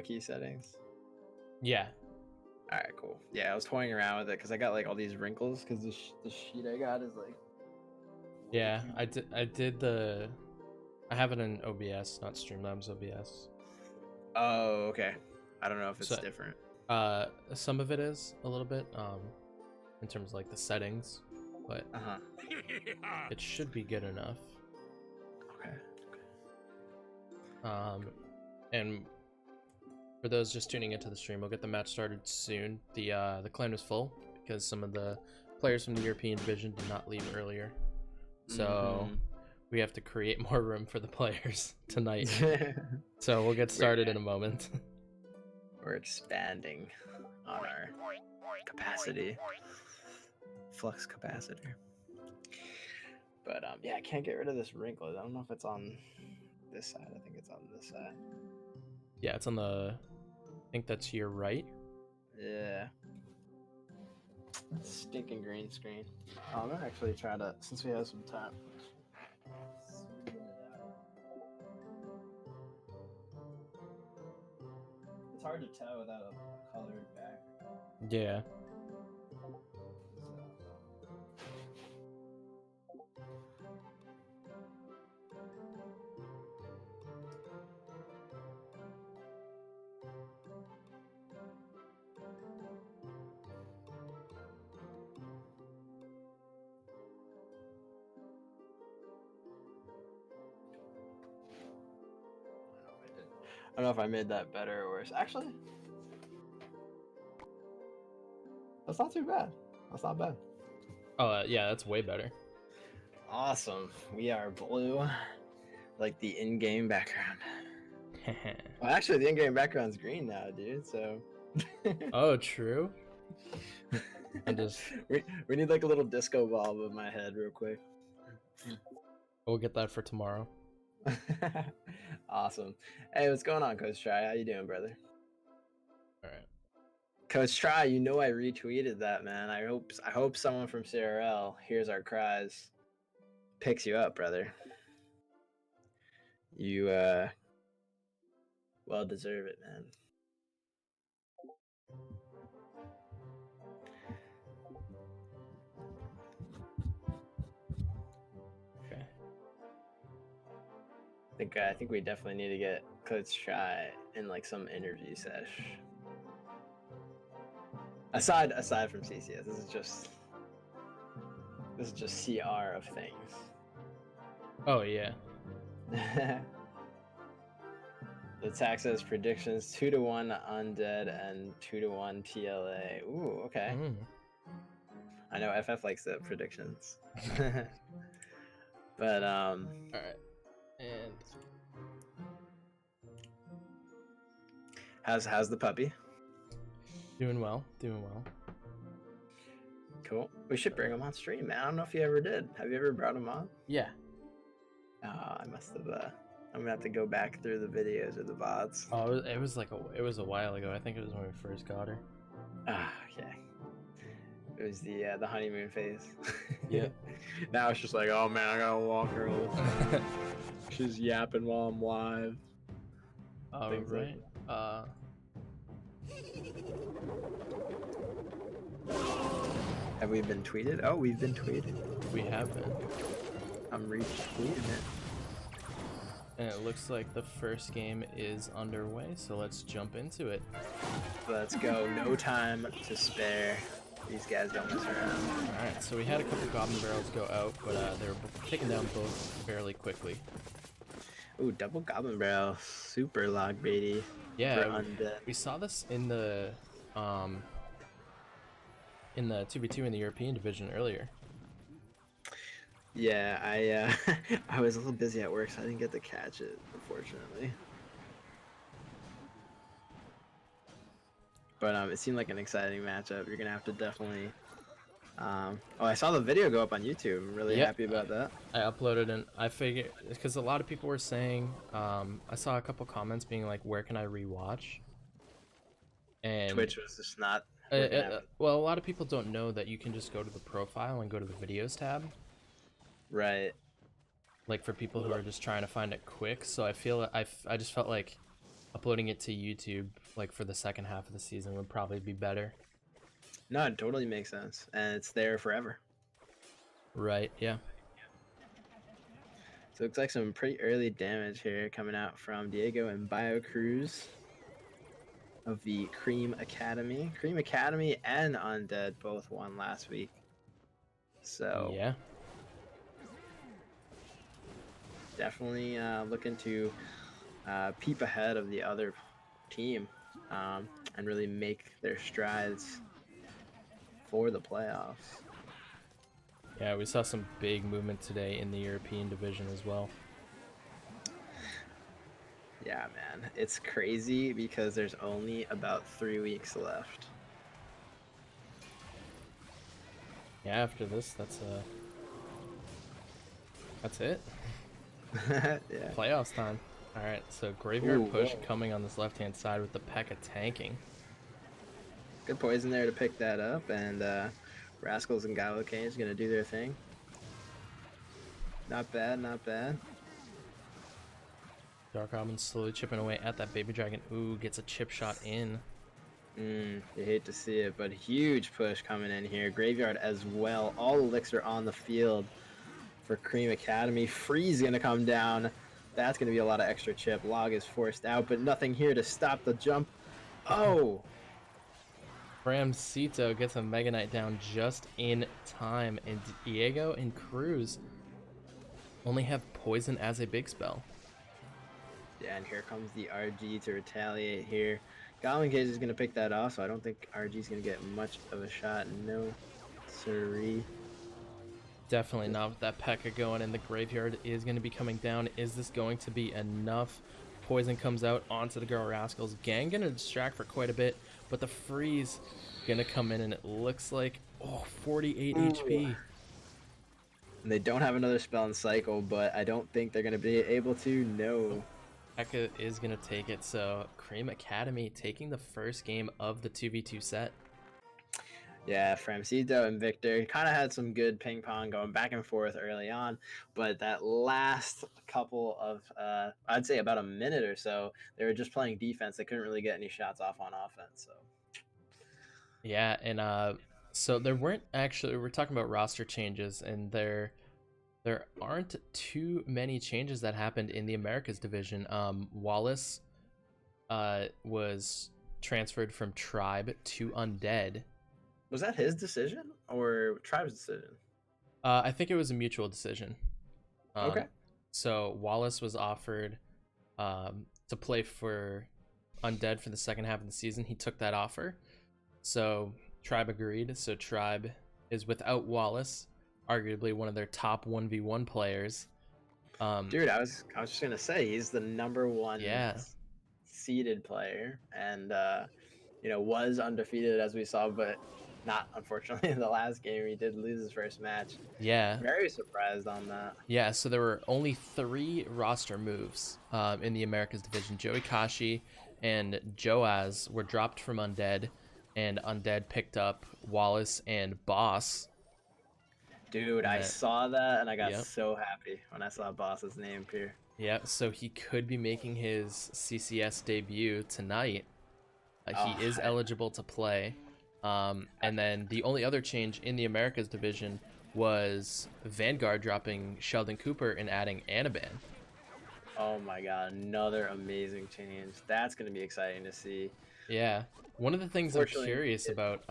chroma key settings? Yeah. All right, cool. Yeah, I was toying around with it because I got like all these wrinkles because the sheet I got is like. Yeah, I have it in OBS, not Streamlabs OBS. Oh, okay. I don't know if it's So, different. some of it is a little bit, in terms of like the settings, but it should be good enough. Okay. And for those just tuning into the stream, we'll get the match started soon. The clan was full because some of the players from the European division did not leave earlier, so we have to create more room for the players tonight. So we'll get started in a moment. We're expanding on our capacity, flux capacitor. But yeah, I can't get rid of this wrinkle. I don't know if it's on this side. I think it's on this side. Yeah, it's on the. I think that's your right. Yeah. Stinking green screen. I'm gonna actually try to, since we have some time. It's hard to tell without a colored background. Yeah. I don't know if I made that better or worse. Actually, that's not too bad. That's not bad. Oh, yeah, that's way better. Awesome. We are blue, like the in-game background. Well, actually, the in-game background's green now, dude. So. Oh, true. I just. We need like a little disco ball above my head, real quick. We'll get that for tomorrow. Awesome. Hey, what's going on, Coach Try? How you doing, brother? All right. Coach Try, you know I retweeted that, man. I hope someone from CRL hears our cries, picks you up, brother. You well deserve it, man. Okay. I think we definitely need to get Coach Try in like some interview sesh. Aside from CCS, this is just CR of things. Oh yeah. The tag says predictions 2-1 Undead and 2-1 TLA. Ooh, okay. I know FF likes the predictions. But all right. And how's the puppy? Doing well. Cool. We should bring him on stream, man. I don't know if you ever did. Have you ever brought him on? Yeah. I must have. I'm gonna have to go back through the videos or the VODs. Oh, it was a while ago. I think it was when we first got her. Okay. It was the honeymoon phase. Yeah. Now it's just like, oh man, I gotta walk her all the time. She's yapping while I'm live. Right. Have we been tweeted? Oh, we've been tweeted. We have been. I'm retweeting it. And it looks like the first game is underway, so let's jump into it. Let's go. No time to spare. These guys don't mess around. Alright, so we had a couple Goblin Barrels go out, but they were taken down both fairly quickly. Ooh, double Goblin Barrel. Super log baity. Yeah, we saw this in the 2v2 in the European division earlier. Yeah, I was a little busy at work, so I didn't get to catch it, unfortunately. But it seemed like an exciting matchup. You're gonna have to definitely. Oh, I saw the video go up on YouTube. I'm really happy about that. I uploaded and I figured because a lot of people were saying. I saw a couple comments being like, "Where can I rewatch?" And Twitch was just not. Well, a lot of people don't know that you can just go to the profile and go to the videos tab. Right. Like for people who are just trying to find it quick. So I feel I just felt like uploading it to YouTube like for the second half of the season would probably be better. No, it totally makes sense, and it's there forever. Right, yeah. So it looks like some pretty early damage here coming out from Diego and BioCruz of the Cream Academy. Cream Academy and Undead both won last week. So Yeah. definitely looking to peep ahead of the other team and really make their strides for the playoffs. Yeah, we saw some big movement today in the European division as well. Yeah, man, it's crazy because there's only about 3 weeks left. Yeah, after this, that's it. Yeah. Playoffs time. All right, so graveyard Ooh, push whoa. coming on this left-hand side with the P.E.K.K.A tanking. Good poison there to pick that up, and Rascals and Gallocane is gonna do their thing. Not bad, not bad. Dark Goblin slowly chipping away at that baby dragon. Ooh, gets a chip shot in. You hate to see it, but huge push coming in here. Graveyard as well. All elixir on the field for Cream Academy. Freeze gonna come down. That's gonna be a lot of extra chip. Log is forced out, but nothing here to stop the jump. Oh! Bramcito gets a Mega Knight down just in time, and Diego and Cruz only have poison as a big spell. Yeah, and here comes the RG to retaliate here. Goblin Cage is going to pick that off, so I don't think RG is going to get much of a shot. No, siree. Definitely not with that P.E.K.K.A going, and the graveyard is going to be coming down. Is this going to be enough? Poison comes out onto the Girl Rascals. Gang going to distract for quite a bit, but the freeze going to come in, and it looks like, 48 HP. And they don't have another spell in cycle, but I don't think they're going to be able to. No. P.E.K.K.A is going to take it, so Cream Academy taking the first game of the 2v2 set. Yeah, Framcito and Victor kind of had some good ping pong going back and forth early on, but that last couple of, I'd say about a minute or so, they were just playing defense. They couldn't really get any shots off on offense. So. Yeah, and so there weren't actually, we're talking about roster changes, and there aren't too many changes that happened in the Americas division. Wallace was transferred from Tribe to Undead. Was that his decision or Tribe's decision? I think it was a mutual decision. Okay. So Wallace was offered to play for Undead for the second half of the season. He took that offer. So Tribe agreed. So Tribe is without Wallace, arguably one of their top 1v1 players. Dude, I was just gonna say he's the number one seeded player, and was undefeated as we saw, but not unfortunately in the last game. He did lose his first match. Yeah. Very surprised on that. Yeah, so there were only 3 roster moves in the Americas division. Joey Kashi and Joaz were dropped from Undead, and Undead picked up Wallace and Boss. Dude, I saw that, and I got so happy when I saw Boss's name appear. Yeah, so he could be making his CCS debut tonight. He is eligible to play. And then the only other change in the Americas division was Vanguard dropping Sheldon Cooper and adding Anaban. Oh my god, another amazing change. That's going to be exciting to see. Yeah. One of the things I'm curious about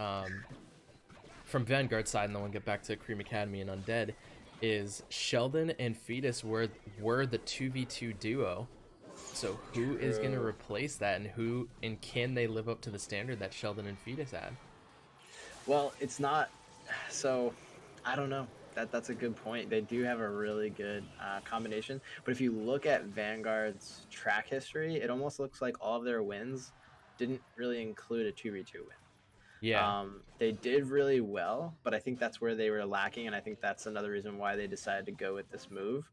from Vanguard's side, and then we'll get back to Cream Academy and Undead, is Sheldon and Fetus were the 2v2 duo. So who is going to replace that, and can they live up to the standard that Sheldon and Fetus had? Well, it's not. So, I don't know. That's a good point. They do have a really good combination. But if you look at Vanguard's track history, it almost looks like all of their wins didn't really include a 2v2 win. Yeah. They did really well, but I think that's where they were lacking, and I think that's another reason why they decided to go with this move.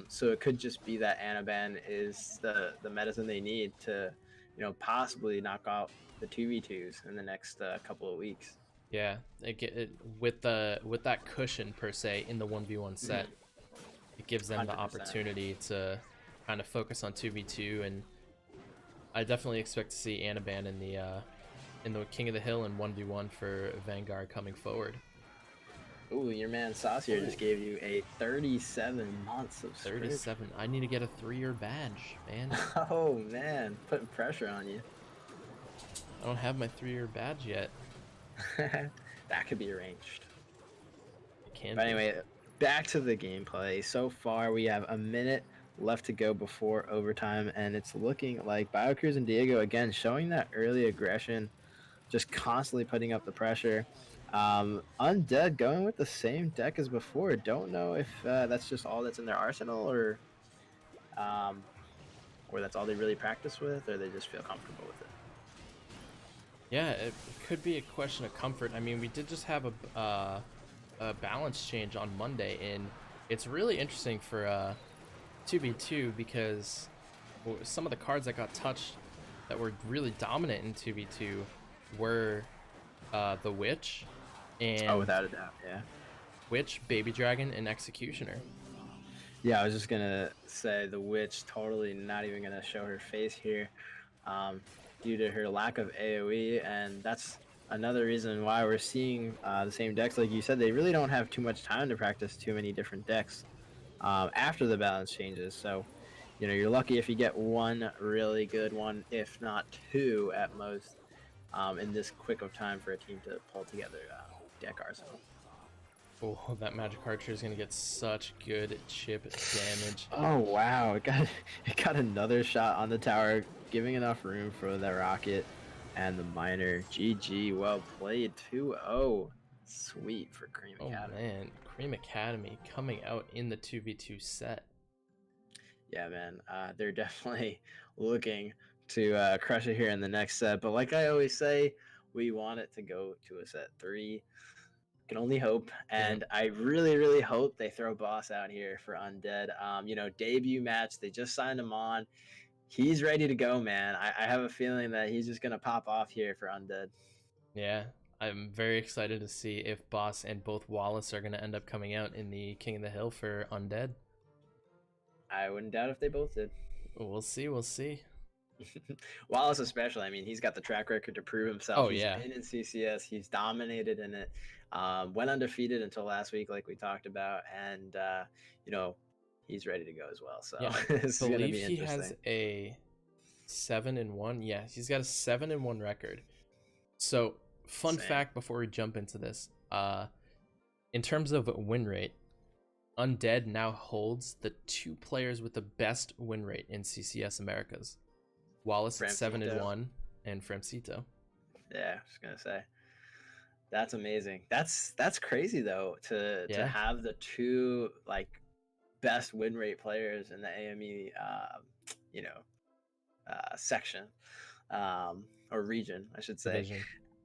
So it could just be that Anaban is the medicine they need to, possibly knock out the 2v2s in the next couple of weeks. Yeah, with that cushion per se in the 1v1 set, it gives them 100%. The opportunity to kind of focus on 2v2 and I definitely expect to see Anaban in the King of the Hill and 1v1 for Vanguard coming forward. Ooh, your man Saucier just gave you a 37 months of sprint. 37. I need to get a 3-year badge, man. Oh man, putting pressure on you. I don't have my 3-year badge yet. That could be arranged. It can But be. anyway, back to the gameplay. So far, we have a minute left to go before overtime, and it's looking like BioCruz and Diego again showing that early aggression, just constantly putting up the pressure. Undead going with the same deck as before. Don't know if that's just all that's in their arsenal, or that's all they really practice with, or they just feel comfortable with it. Yeah, it could be a question of comfort. I mean, we did just have a balance change on Monday, and it's really interesting for 2v2 because some of the cards that got touched that were really dominant in 2v2 were the Witch and without a doubt, yeah. Witch, Baby Dragon, and Executioner. Yeah, I was just gonna say the Witch totally not even gonna show her face here, due to her lack of AOE, and that's another reason why we're seeing the same decks. Like you said, they really don't have too much time to practice too many different decks after the balance changes. So, you know, you're lucky if you get one really good one, if not two at most, in this quick of time for a team to pull together deck arsenal. Oh, that Magic Archer is gonna get such good chip damage. Oh wow, it got another shot on the tower, giving enough room for the rocket and the miner. GG, well played. 2-0. Sweet for Cream Academy. Oh man, Cream Academy coming out in the 2v2 set. Yeah, man, they're definitely looking to crush it here in the next set. But like I always say, we want it to go to a set 3. Can only hope, and I really, really hope they throw Boss out here for Undead. You know, debut match, they just signed him on. He's ready to go, man. I have a feeling that he's just gonna pop off here for Undead. Yeah, I'm very excited to see if Boss and both Wallace are gonna end up coming out in the King of the Hill for Undead. I wouldn't doubt if they both did. We'll see. We'll see. Wallace especially, I mean, he's got the track record to prove himself. Oh, He's yeah. been in CCS, he's dominated in it, went undefeated until last week, like we talked about, and you know, he's ready to go as well. So Yeah, this is gonna be he interesting. has a 7-1. Yeah, he's got a 7-1 record. So, fun fact before we jump into this, in terms of win rate, Undead now holds the 2 players with the best win rate in CCS Americas. Wallace at 7-1 and Framcito. Yeah, I was gonna say that's amazing. That's crazy though to have the 2 like best win rate players in the AME section or region, I should say.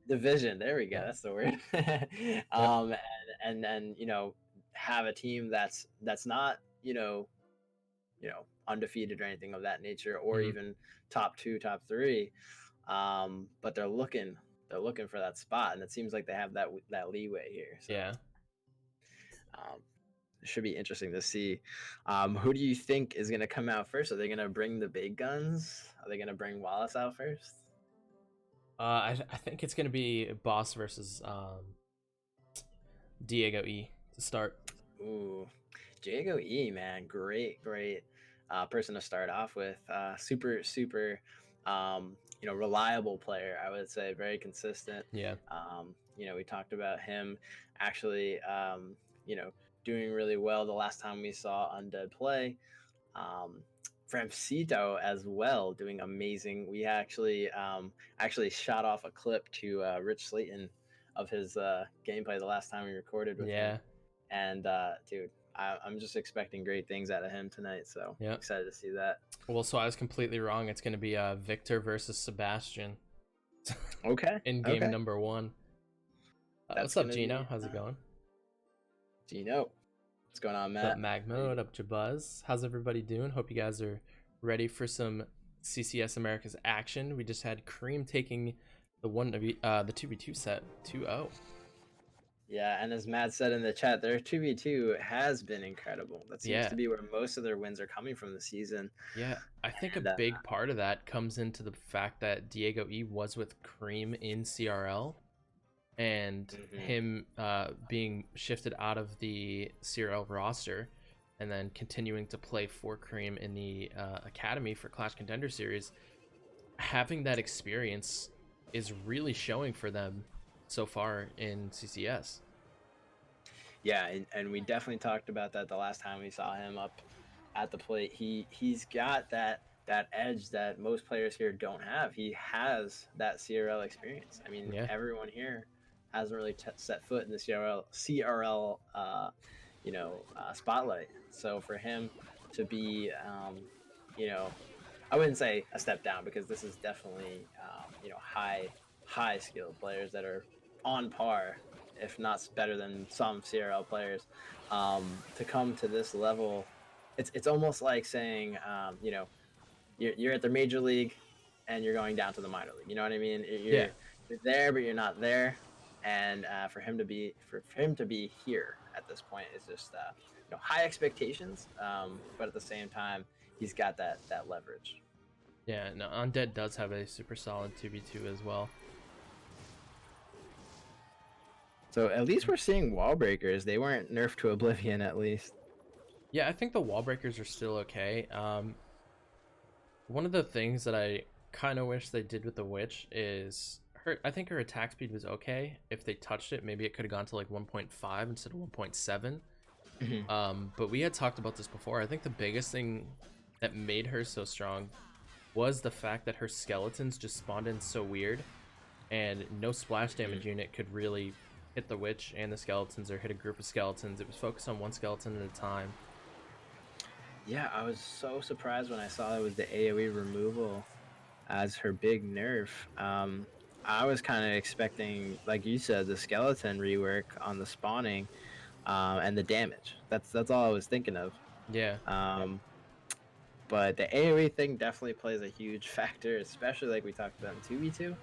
Division. There we go. That's the word. And then you know, have a team that's not undefeated or anything of that nature, or even top 2, top 3, but they're looking for that spot, and it seems like they have that leeway here. So, yeah. It should be interesting to see. Who do you think is going to come out first? Are they going to bring the big guns? Are they going to bring Wallace out first? I think it's going to be Boss versus Diego E to start. Ooh, Diego E, man, great person to start off with. Super reliable player, I would say. Very consistent. Yeah. We talked about him actually doing really well the last time we saw Undead play. Framcito as well, doing amazing. We actually shot off a clip to Rich Slayton of his gameplay the last time we recorded with him. And dude, I'm just expecting great things out of him tonight, so I'm excited to see that. Well, so I was completely wrong. It's going to be Victor versus Sebastian. Okay. In game number 1. What's up, Gino? How's it going? Gino. What's going on, Matt? What's up, Magmo? What up, Jabuzz? How's everybody doing? Hope you guys are ready for some CCS America's action. We just had Cream taking the 2v2 set 2-0. Yeah, and as Matt said in the chat, their 2v2 has been incredible. That seems Yeah, to be where most of their wins are coming from this season. yeah. I think a And big part of that comes into the fact that Diego E was with Cream in CRL, and mhm. him being shifted out of the CRL roster and then continuing to play for Cream in the academy for Clash Contender series, having that experience is really showing for them so far in CCS. Yeah, and we definitely talked about that the last time we saw him up at the plate. He's got that edge that most players here don't have. He has that CRL experience. I mean, Yeah, everyone here hasn't really set foot in the CRL spotlight. So for him to be, you know, I wouldn't say a step down because this is definitely, high skilled players that are on par, if not better than some CRL players. To come to this level, it's almost like saying, you're at the major league and you're going down to the minor league. You know what I mean? yeah, You're there, but you're not there. And for him to be here at this point is just high expectations, but at the same time he's got that leverage. yeah. No, Undead does have a super solid 2v2 as well. So at least we're seeing wall breakers. They weren't nerfed to oblivion, at least. Yeah, I think the wall breakers are still okay. One of the things that I kind of wish they did with the witch is her. I think her attack speed was okay. If they touched it, maybe it could have gone to like 1.5 instead of 1.7. Mhm. But we had talked about this before. I think the biggest thing that made her so strong was the fact that her skeletons just spawned in so weird, and no splash damage unit could really hit the witch and the skeletons or hit a group of skeletons. It was focused on one skeleton at a time. Yeah, I was so surprised when I saw it was the AoE removal as her big nerf. I was kind of expecting, like you said, the skeleton rework on the spawning, and the damage. That's all I was thinking of. Yeah, Um, but the AoE thing definitely plays a huge factor, especially like we talked about in 2v2.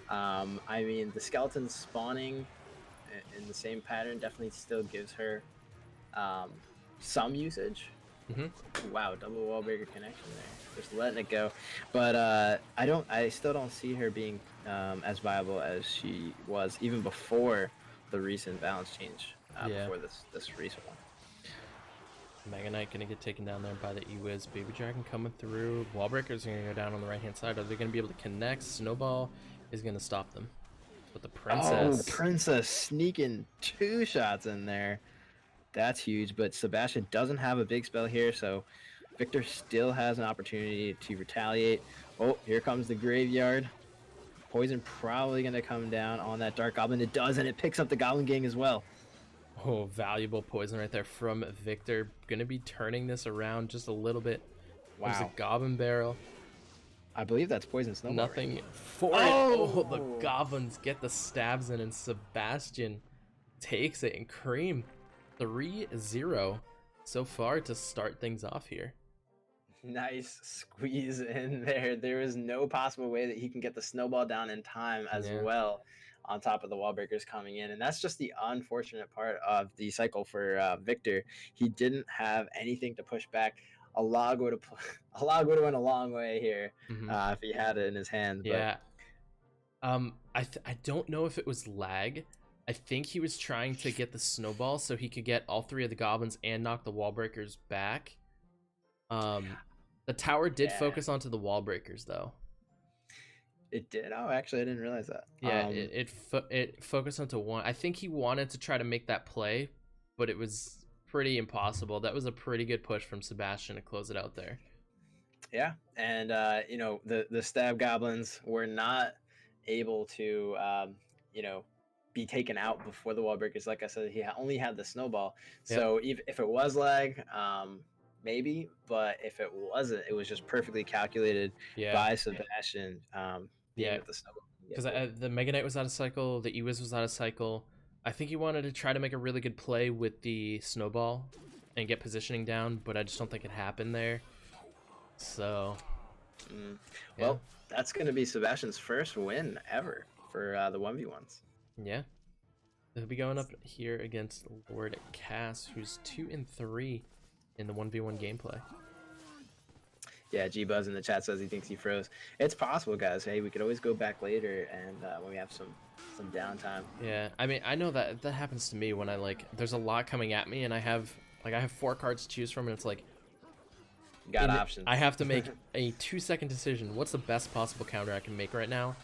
I mean, the skeleton spawning in the same pattern definitely still gives her um, some usage. hmm Wow, double wall breaker connection there. Just letting it go. But I still don't see her being as viable as she was even before the recent balance change. yeah. Before this recent one. Mega Knight gonna get taken down there by the E-Wiz. Baby Dragon coming through. Wallbreakers are gonna go down on the right hand side. Are they gonna be able to connect? Snowball is gonna stop them. But the Oh, Princess, Princess sneaking 2 shots in there. That's huge. But Sebastian doesn't have a big spell here, so Victor still has an opportunity to retaliate. Oh, here comes the graveyard. Poison probably going to come down on that Dark Goblin. It does, and it picks up the Goblin Gang as well. oh, valuable poison right there from Victor. Gonna be turning this around just a little bit. There's a Wow. Goblin Barrel. I believe that's Poison Snowball. Right? Nothing for it. Oh, the Oh! Goblins get the stabs in, and Sebastian takes it. And Cream 3-0 so far to start things off here. Nice squeeze in there. There is no possible way that he can get the snowball down in time as Yeah. well, on top of the wall breakers coming in. And that's just the unfortunate part of the cycle for Victor. He didn't have anything to push back. A log would have a log would have went a long way here hmm if he had it in his hands. But Yeah. I don't know if it was lag. I think he was trying to get the snowball so he could get all three of the goblins and knock the wall breakers back. The tower did yeah, focus onto the wall breakers though. it did. Oh, actually, I didn't realize that. Yeah, it focused onto one. I think he wanted to try to make that play, but it was pretty impossible. That was a pretty good push from Sebastian to close it out there. Yeah, and the stab goblins were not able to be taken out before the wall breakers. Like I said, he only had the snowball. Yep. So if it was lag, maybe, but if it wasn't, it was just perfectly calculated Yeah. by Sebastian, being Yeah. with the snowball. Because the Mega Knight was out of cycle, the Ewiz was out of cycle. I think he wanted to try to make a really good play with the snowball and get positioning down, but I just don't think it happened there. So, yeah, Well, that's going to be Sebastian's first win ever for the 1v1s. yeah. He'll be going up here against Lord Cass, who's 2-3 in the 1v1 gameplay. Yeah, G-Buzz in the chat says he thinks he froze. It's possible, guys. Hey, we could always go back later and when we have some downtime. Yeah, I mean, I know that happens to me when I there's a lot coming at me and I have 4 cards to choose from and it's like You got options. I have to make a 2-second decision. What's the best possible counter I can make right now?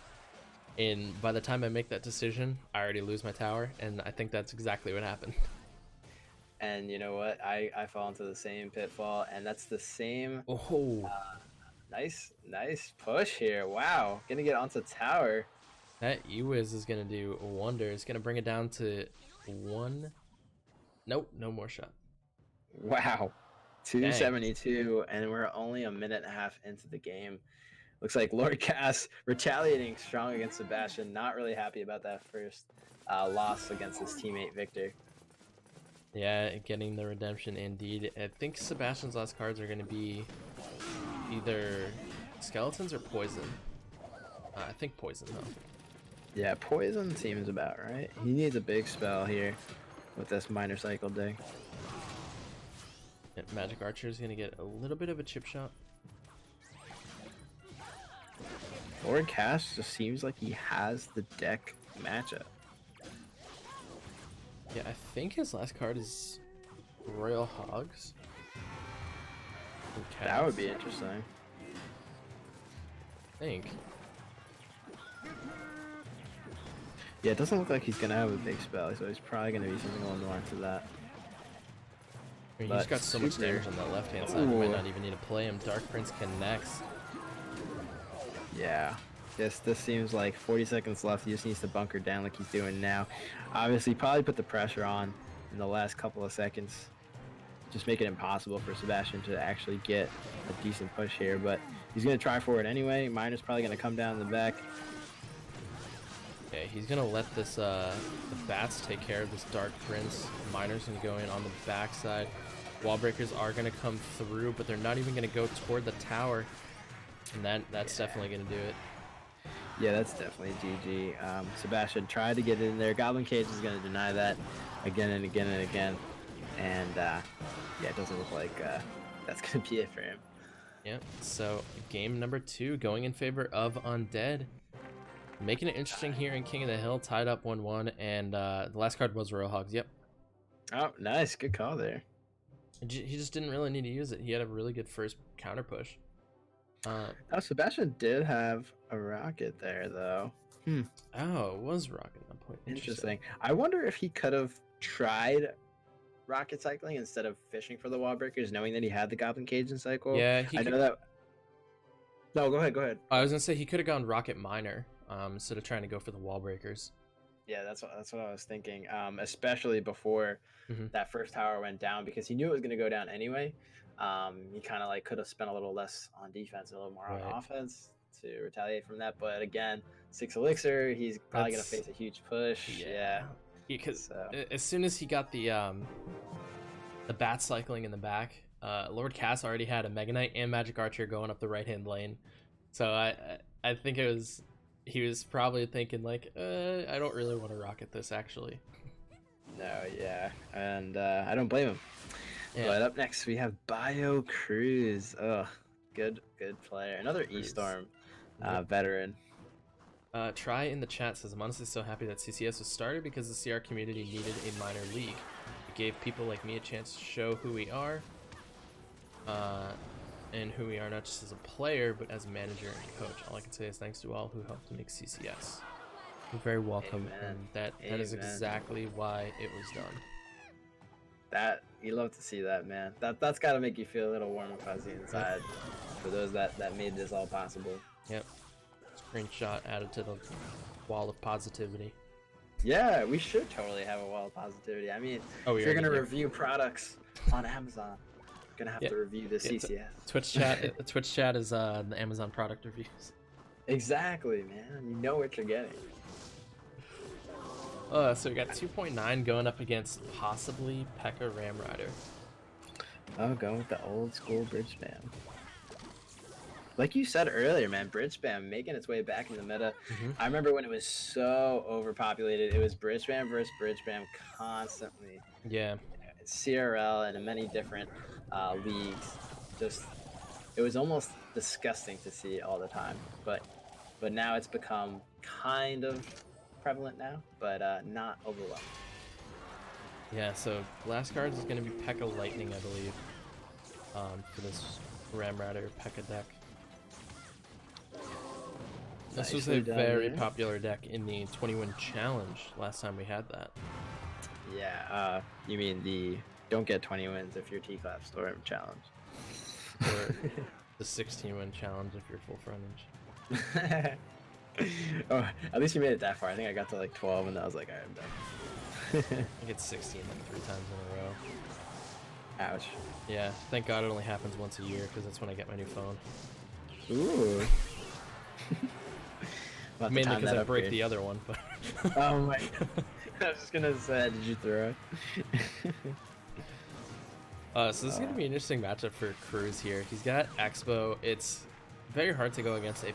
And by the time I make that decision, I already lose my tower, and I think that's exactly what happened. And you know what? I fall into the same pitfall, and that's the same. Oh, Nice push here. Wow, gonna get onto tower. that Ewiz is gonna do wonders. Gonna bring it down to 1. Nope, no more shot. Wow, 272, and we're only a minute and a half into the game. Looks like Lord Cass retaliating strong against Sebastian. Not really happy about that first loss against his teammate Victor. Yeah, getting the redemption indeed. I think Sebastian's last cards are going to be either skeletons or poison. I think poison though. Yeah, poison seems about right. He needs a big spell here with this minor cycle dig. And Magic Archer is going to get a little bit of a chip shot. Lord Cass just seems like he has the deck matchup. Yeah, I think his last card is Royal Hogs. That would be interesting. I think. Yeah, it doesn't look like he's gonna have a big spell, so he's probably gonna be something along the lines of that. I mean, he's got so much damage on the left hand side, he might not even need to play him. Dark Prince connects. Yeah. This seems like 40 seconds left. He just needs to bunker down like he's doing now. Obviously, probably put the pressure on in the last couple of seconds. Just make it impossible for Sebastian to actually get a decent push here, but he's going to try for it anyway. Miner's probably going to come down in the back. Okay, he's going to let this the bats take care of this Dark Prince. Miner's going to go in on the backside. Wall breakers are going to come through, but they're not even going to go toward the tower. And that's definitely going to do it. Yeah, that's definitely GG. Sebastian tried to get in there. Goblin Cage is going to deny that again and again and again. And yeah, it doesn't look like that's going to be it for him. Yep, so game number 2 going in favor of Undead. Making it interesting here in King of the Hill, tied up 1-1, and the last card was Royal Hogs. Yep. Oh, nice. Good call there. He just didn't really need to use it. He had a really good first counter push. Now, Sebastian did have a rocket there, though. Oh, it was rocket at that point. Interesting. I wonder if he could have tried rocket cycling instead of fishing for the wall breakers, knowing that he had the Goblin Cage in cycle. Yeah, I know that. No, go ahead. I was gonna say he could have gone rocket miner instead of trying to go for the wall breakers. Yeah, that's what I was thinking. Especially before that first tower went down, because he knew it was going to go down anyway. He kind of like could have spent a little less on defense, a little more on offense to retaliate from that. But again, 6 elixir, he's probably going to face a huge push. Yeah. Because as soon as he got the bat cycling in the back, Lord Cass already had a Mega Knight and Magic Archer going up the right hand lane. So I think he was probably thinking like, I don't really want to rocket this actually. No, yeah, and I don't blame him. Yeah. But up next we have Bio Cruz. Ugh, good player. Another E-Storm veteran. Try in the chat says, I'm honestly so happy that CCS was started because the CR community needed a minor league. It gave people like me a chance to show who we are. And who we are not just as a player, but as a manager and coach. All I can say is thanks to all who helped to make CCS. You're very welcome, and that is exactly why it was done. That you love to see that, man. That's got to make you feel a little warm and fuzzy inside. For those that made this all possible. Yep. Screenshot added to the wall of positivity. Yeah, we should totally have a wall of positivity. I mean, if you're gonna review products on Amazon, you're gonna have to review the CCS. Twitch chat is the Amazon product reviews. Exactly, man. You know what you're getting. So we got 2.9 going up against possibly P.E.K.K.A. Ram Rider. Oh, going with the old school bridge spam. like you said earlier, man, bridge spam making its way back in the meta. I remember when it was so overpopulated, it was bridge spam versus bridge spam constantly. Yeah. CRL and in many different leagues, just it was almost disgusting to see all the time. But now it's become kind of prevalent now, but not overwhelming. Yeah, so last card is going to be P.E.K.K.A. Lightning, I believe, for this Ramrouter P.E.K.K.A. deck. This was a very popular deck in the 20-win challenge last time we had that. Yeah, you mean the don't get 20 wins if you're T-Clap Storm challenge. Or the 16-win challenge if you're FullFrontage. Oh, at least you made it that far. I think I got to like 12 and I was like, alright, I'm done. I get 16 like 3 times in a row. Ouch. Yeah, thank God it only happens once a year because that's when I get my new phone. Ooh. Mainly because I break the other one, but oh my God. I was just gonna say, did you throw it? So this is gonna be an interesting matchup for Cruz here. He's got Expo. It's very hard to go against a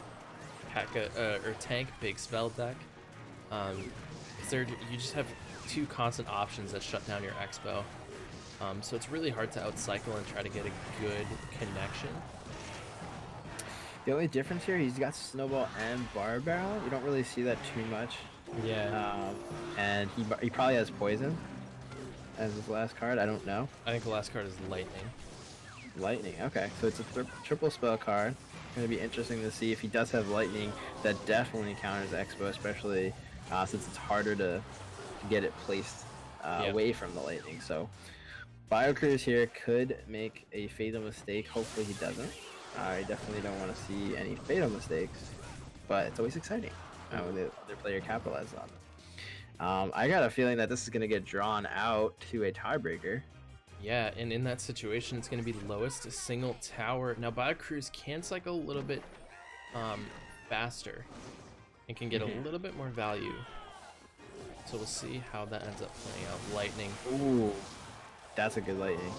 P.E.K.K.A. Or tank big spell deck. You just have 2 constant options that shut down your Expo. So it's really hard to outcycle and try to get a good connection. The only difference here, he's got Snowball and Bar Barrel. You don't really see that too much. Yeah. And he probably has Poison as his last card. I don't know. I think the last card is Lightning. Lightning. Okay, so it's a triple spell card. Going to be interesting to see if he does have Lightning. That definitely counters Expo, especially since it's harder to get it placed away from the Lightning. So BioCruise here could make a fatal mistake. Hopefully he doesn't. I definitely don't want to see any fatal mistakes, but it's always exciting when the other player capitalizes on them. I got a feeling that this is going to get drawn out to a tiebreaker. Yeah, and in that situation, it's going to be the lowest single tower. Now, BioCruise can cycle a little bit faster and can get a little bit more value. So we'll see how that ends up playing out. Lightning. Ooh, that's a good Lightning.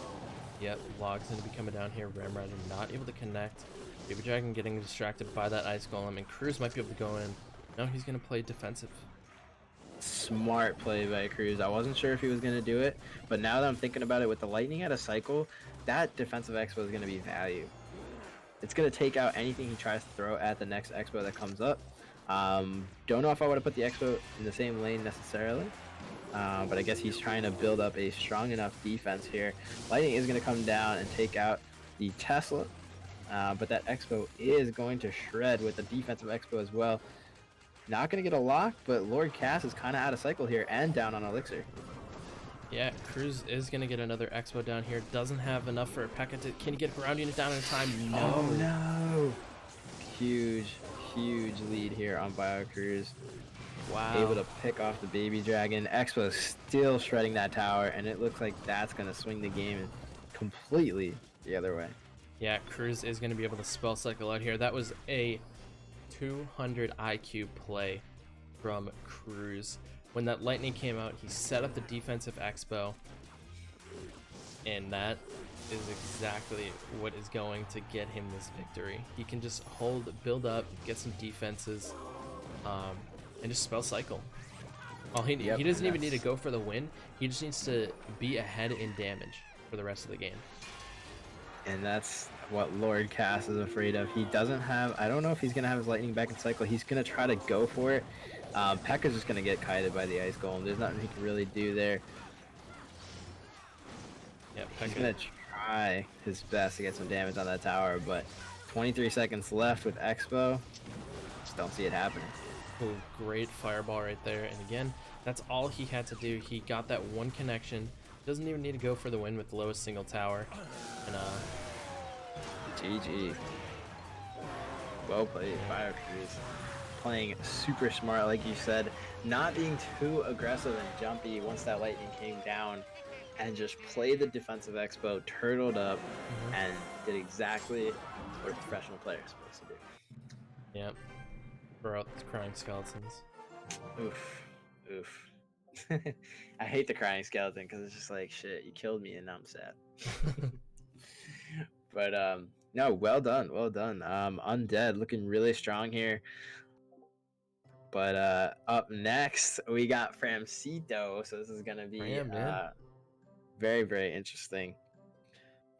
Yep, Log's going to be coming down here. Ramrouter not able to connect. Baby Dragon getting distracted by that Ice Golem, and Cruz might be able to go in. No, he's going to play defensive. Smart play by Cruz. I wasn't sure if he was going to do it, but now that I'm thinking about it, with the Lightning at a cycle, that defensive Expo is going to be value. It's going to take out anything he tries to throw at the next Expo that comes up. Don't know if I would have put the Expo in the same lane necessarily. But I guess he's trying to build up a strong enough defense here. Lightning is going to come down and take out the Tesla. But that Expo is going to shred with the defensive Expo as well. Not going to get a lock, but Lord Cass is kind of out of cycle here and down on Elixir. Yeah, Cruz is going to get another Expo down here. Doesn't have enough for a P.E.K.K.A. Can he get ground unit down in time? No. Oh, no. Huge lead here on BioCruise. Wow. Able to pick off the Baby Dragon. Expo still shredding that tower, and it looks like that's going to swing the game completely the other way. Yeah, Cruz is going to be able to spell cycle out here. That was a 200 IQ play from Cruz. When that Lightning came out, he set up the defensive Expo, and that is exactly what is going to get him this victory. He can just build up, get some defenses, and just spell cycle. He doesn't even need to go for the win. He just needs to be ahead in damage for the rest of the game. And that's what Lord Cass is afraid of. He doesn't have, I don't know if he's going to have his Lightning back in cycle. He's going to try to go for it. P.E.K.K.A.'s just going to get kited by the Ice Golem. There's nothing he can really do there. Yeah, he's going to try his best to get some damage on that tower, but 23 seconds left with Expo. Just don't see it happening. Oh, great fireball right there. And again, that's all he had to do. He got that one connection. Doesn't even need to go for the win with the lowest single tower. And GG. Well played, BioCruise. Playing super smart, like you said, not being too aggressive and jumpy once that Lightning came down, and just played the defensive Expo, turtled up, and did exactly what a professional player is supposed to do. Yep. Throw out the crying skeletons. Oof. I hate the crying skeleton because it's just like, shit, you killed me and now I'm sad. But No, well done, well done. Undead looking really strong here. But up next we got Framcito, so this is gonna be Ram, man. very, very interesting.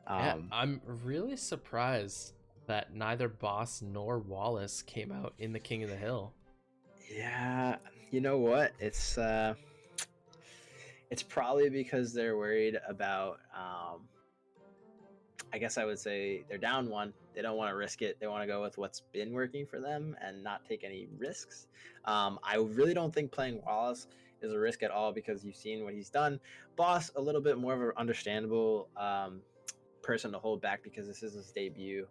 Yeah, I'm really surprised that neither Boss nor Wallace came out in the King of the Hill. Yeah, you know what? It's probably because they're worried about I guess I would say they're down one. They don't want to risk it. They want to go with what's been working for them and not take any risks. I really don't think playing Wallace is a risk at all because you've seen what he's done. Boss, a little bit more of an understandable person to hold back because this is his debut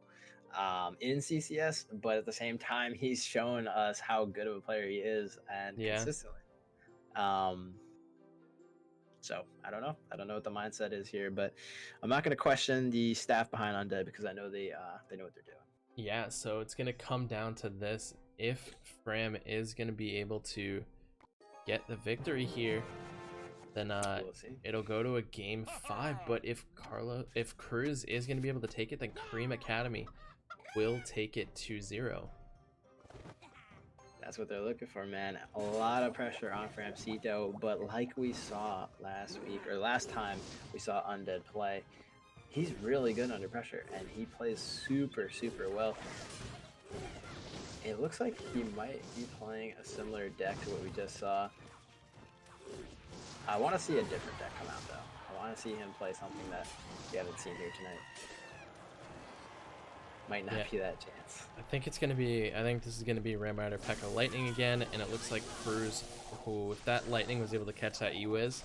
in CCS, but at the same time, he's shown us how good of a player he is and consistently. So I don't know. I don't know what the mindset is here, but I'm not going to question the staff behind Undead because I know they know what they're doing. Yeah, so it's gonna come down to this: if Fram is gonna be able to get the victory here, then We'll see. it'll go to a game 5. But if Cruz is gonna be able to take it, then Cream Academy will take it 2-0. That's what they're looking for, man. A lot of pressure on Framcito, but like we saw last time we saw Undead play, he's really good under pressure, and he plays super, super well. It looks like he might be playing a similar deck to what we just saw. I want to see a different deck come out, though. I want to see him play something that we haven't seen here tonight. Might not be that chance. I think this is gonna be Ram Rider P.E.K.K.A Lightning again, and it looks like Cruz, who if that Lightning was able to catch that E-Wiz,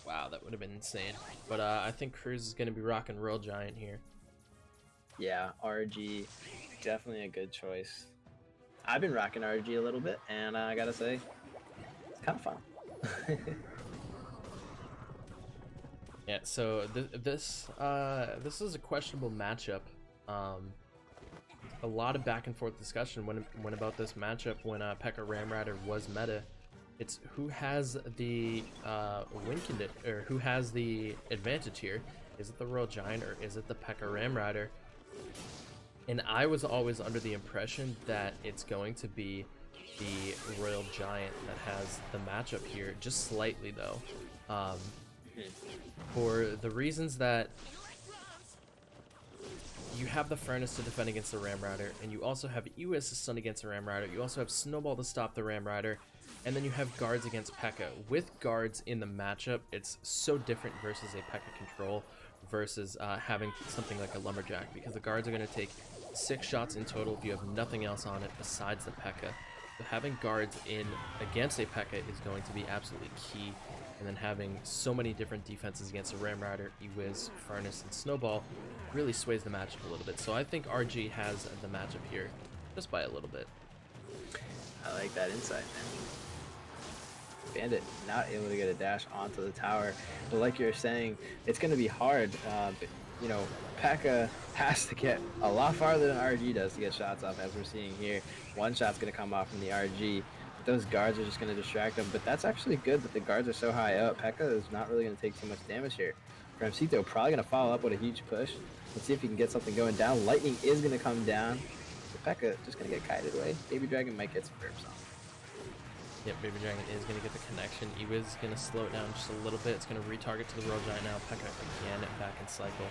wow, that would have been insane. But I think Cruz is gonna be rocking Royal Giant here. Yeah, RG, definitely a good choice. I've been rocking RG a little bit, and I gotta say, it's kind of fun. Yeah, so this is a questionable matchup. A lot of back and forth discussion when about this matchup when P.E.K.K.A Ram Rider was meta. It's who has the who has the advantage here. Is it the Royal Giant or is it the P.E.K.K.A Ram Rider? And I was always under the impression that it's going to be the Royal Giant that has the matchup here, just slightly though. For the reasons that you have the Furnace to defend against the Ram Rider, and you also have E-Wiz to stun against the Ram Rider, you also have Snowball to stop the Ram Rider, and then you have guards against P.E.K.K.A. With guards in the matchup, it's so different versus a P.E.K.K.A control versus having something like a Lumberjack, because the guards are going to take 6 shots in total if you have nothing else on it besides the P.E.K.K.A. So having guards in against a P.E.K.K.A is going to be absolutely key. And then having so many different defenses against a Ram Rider, E-Wiz, Furnace, and Snowball really sways the matchup a little bit. So I think RG has the matchup here, just by a little bit. I like that insight, man. Bandit not able to get a dash onto the tower, but like you're saying, it's going to be hard. You know, P.E.K.K.A has to get a lot farther than RG does to get shots off, as we're seeing here. One shot's going to come off from the RG. Those guards are just going to distract them, but that's actually good that the guards are so high up. P.E.K.K.A is not really going to take too much damage here. Framcito probably going to follow up with a huge push. Let's see if he can get something going down. Lightning is going to come down. So P.E.K.K.A just going to get kited away. Baby Dragon might get some burps on. Yep, Baby Dragon is going to get the connection. E-Wiz is going to slow it down just a little bit. It's going to retarget to the Royal Giant now. P.E.K.K.A again back in cycle.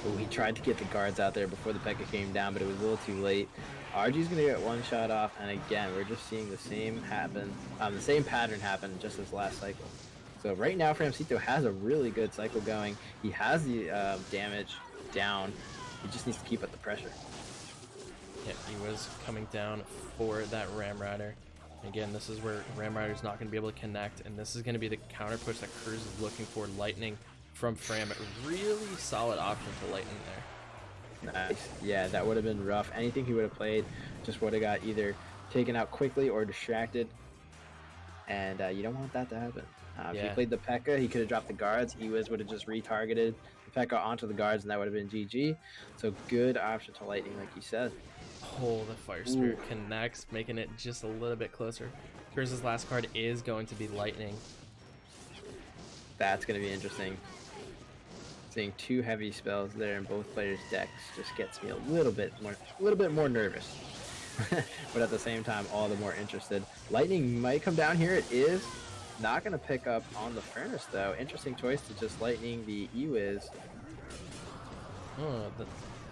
Oh, he tried to get the guards out there before the P.E.K.K.A came down, but it was a little too late. RG's gonna get one shot off, and again, we're just seeing the same pattern happen just this last cycle. So right now, Framcito has a really good cycle going. He has the damage down. He just needs to keep up the pressure. Yeah, he was coming down for that Ram Rider. Again, this is where Ram Rider's not going to be able to connect, and this is going to be the counter push that Cruz is looking for. Lightning from Fram, a really solid option to Lightning there. Nice. Yeah, that would have been rough. Anything he would have played just would have got either taken out quickly or distracted. And you don't want that to happen. If he played the P.E.K.K.A, he could have dropped the guards. E-Wiz would have just retargeted the P.E.K.K.A onto the guards, and that would have been GG. So good option to Lightning, like you said. Oh, the Fire Spirit connects, making it just a little bit closer. Cruz's last card is going to be Lightning. That's going to be interesting. Seeing 2 heavy spells there in both players' decks just gets me a little bit more nervous. But at the same time, all the more interested. Lightning might come down here. It is not going to pick up on the furnace, though. Interesting choice to just lightning the E-Wiz. Oh,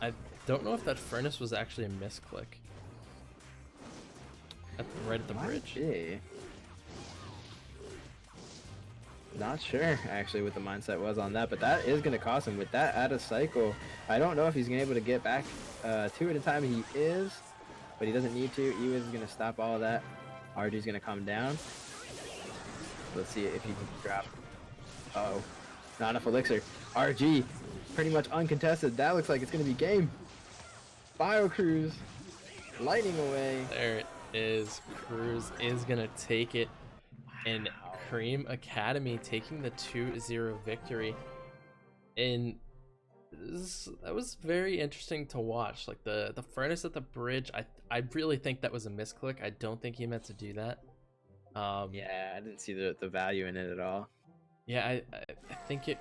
I don't know if that furnace was actually a misclick. Right at the bridge. Be. Not sure, actually, what the mindset was on that, but that is going to cost him. With that out of cycle, I don't know if he's going to be able to get back 2 at a time. He is, but he doesn't need to. E-Wiz is going to stop all of that. RG's going to come down. Let's see if he can drop. Uh-oh. Not enough elixir. RG, pretty much uncontested. That looks like it's going to be game. Bio Cruise, lightning away. There it is. Cruz is going to take it. And Cream Academy taking the 2-0 victory. And that was very interesting to watch. Like the furnace at the bridge, I really think that was a misclick. I don't think he meant to do that. Yeah, I didn't see the value in it at all. Yeah, I think it